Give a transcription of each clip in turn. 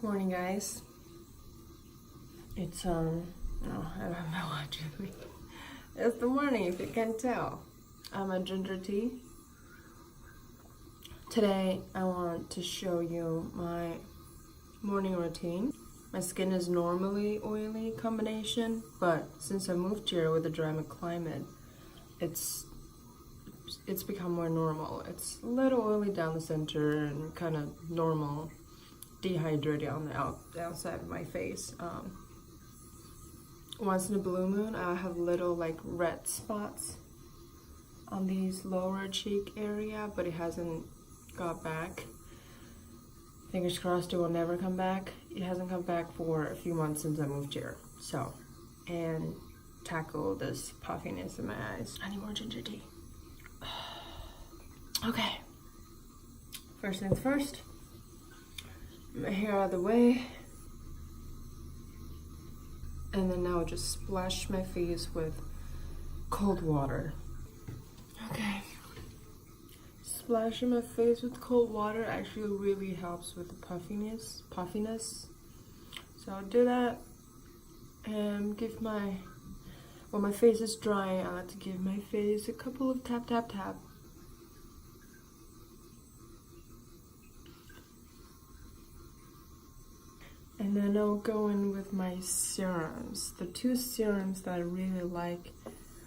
Morning, guys. It's no, I don't know what to do. It's the morning, if you can't tell. I'm a ginger tea. Today I want to show you my morning routine. My skin is normally oily combination, but since I moved here with a dry climate, it's become more normal. It's a little oily down the center and kind of normal, dehydrated on the outside of my face. Once in a blue moon, I have little like red spots on these lower cheek area, but it hasn't got back. Fingers crossed it will never come back. It hasn't come back for a few months since I moved here. So, and tackle this puffiness in my eyes. I need more ginger tea. Okay. First things first. My hair out of the way. And then now just splash my face with cold water. Okay. Splashing my face with cold water actually really helps with the puffiness. So I'll do that and give when my face is dry, I like to give my face a couple of tap. And then I'll go in with my serums. The two serums that I really like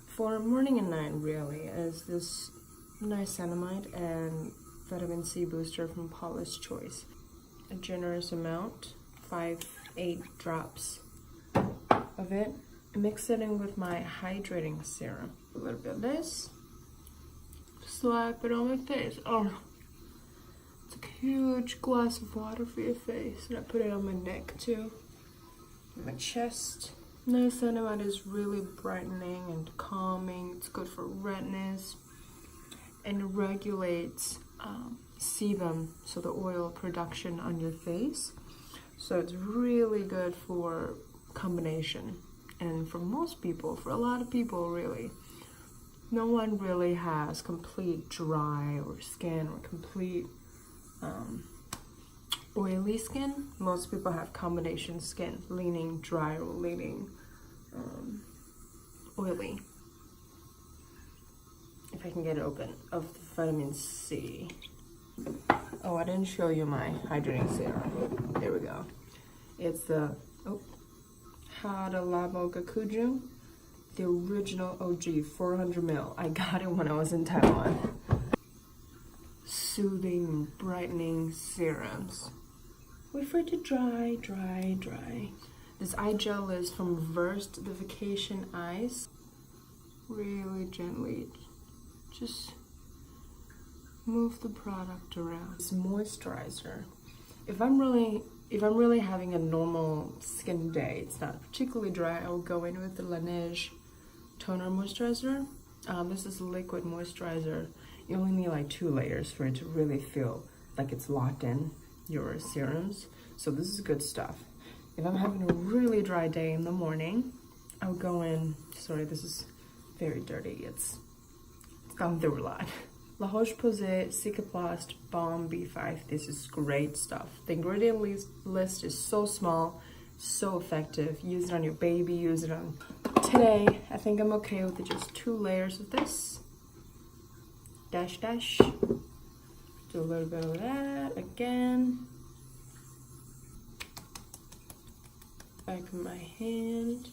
for morning and night really is this Niacinamide and vitamin C booster from Paula's Choice. A generous amount, 8 drops of it. Mix it in with my hydrating serum. A little bit of this. Slap it on my face. Oh, it's a huge glass of water for your face. And I put it on my neck too. My chest. Niacinamide is really brightening and calming. It's good for redness. And it regulates sebum, so the oil production on your face. So it's really good for combination. And for most people, for a lot of people really, no one really has complete dry or skin or complete oily skin. Most people have combination skin, leaning dry or leaning oily. If I can get it open, of the vitamin C. Oh, I didn't show you my hydrating serum. There we go. It's the Hada Labo Gakuju, the original OG, 400 ml. I got it when I was in Taiwan. Soothing, brightening serums. Wait for it to dry. This eye gel is from Versed the Vacation Eyes. Really gently, just move the product around. It's moisturizer. If I'm really having a normal skin day, it's not particularly dry, I will go in with the Laneige toner moisturizer. This is liquid moisturizer. You only need like 2 layers for it to really feel like it's locked in your serums. So this is good stuff. If I'm having a really dry day in the morning, I'll go in, sorry, this is very dirty. It's gone through a lot. La Roche-Posay Cicaplast Balm B5. This is great stuff. The ingredient list is so small, so effective. Use it on your baby, use it on today. I think I'm okay with just 2 layers of this. Dash. Do a little bit of that again. Back of my hand.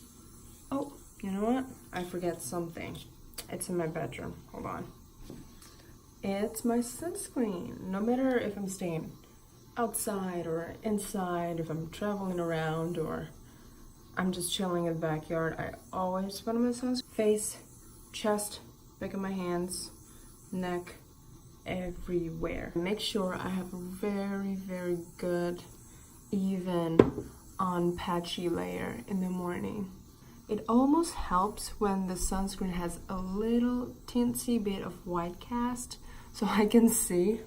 Oh, you know what? I forget something. It's in my bedroom. Hold on. It's my sunscreen. No matter if I'm staying outside or inside, if I'm traveling around or I'm just chilling in the backyard, I always put on my sunscreen. Face, chest, back of my hands, neck, everywhere. Make sure I have a very good, even, unpatchy layer in the morning. It almost helps when the sunscreen has a little teensy bit of white cast, so I can see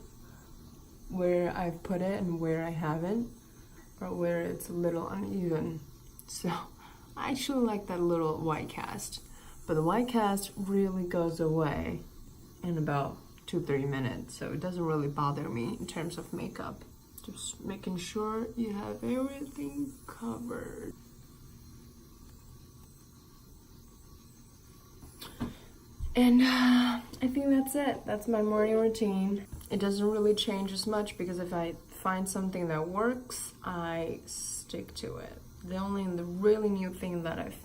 where I've put it and where I haven't, or where it's a little uneven. So I actually like that little white cast, but the white cast really goes away in about 2-3 minutes, so it doesn't really bother me in terms of makeup. Just making sure you have everything covered. And I think that's it. That's my morning routine. It doesn't really change as much because if I find something that works, I stick to it. The really new thing that I've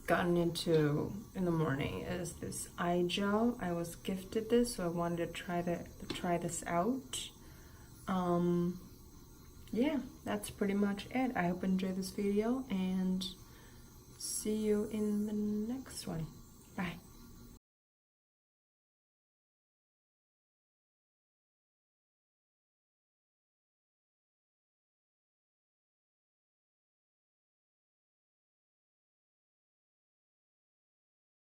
gotten into in the morning is this eye gel. I was gifted this, so I wanted to try this out. Yeah, that's pretty much it. I hope you enjoyed this video and see you in the next one.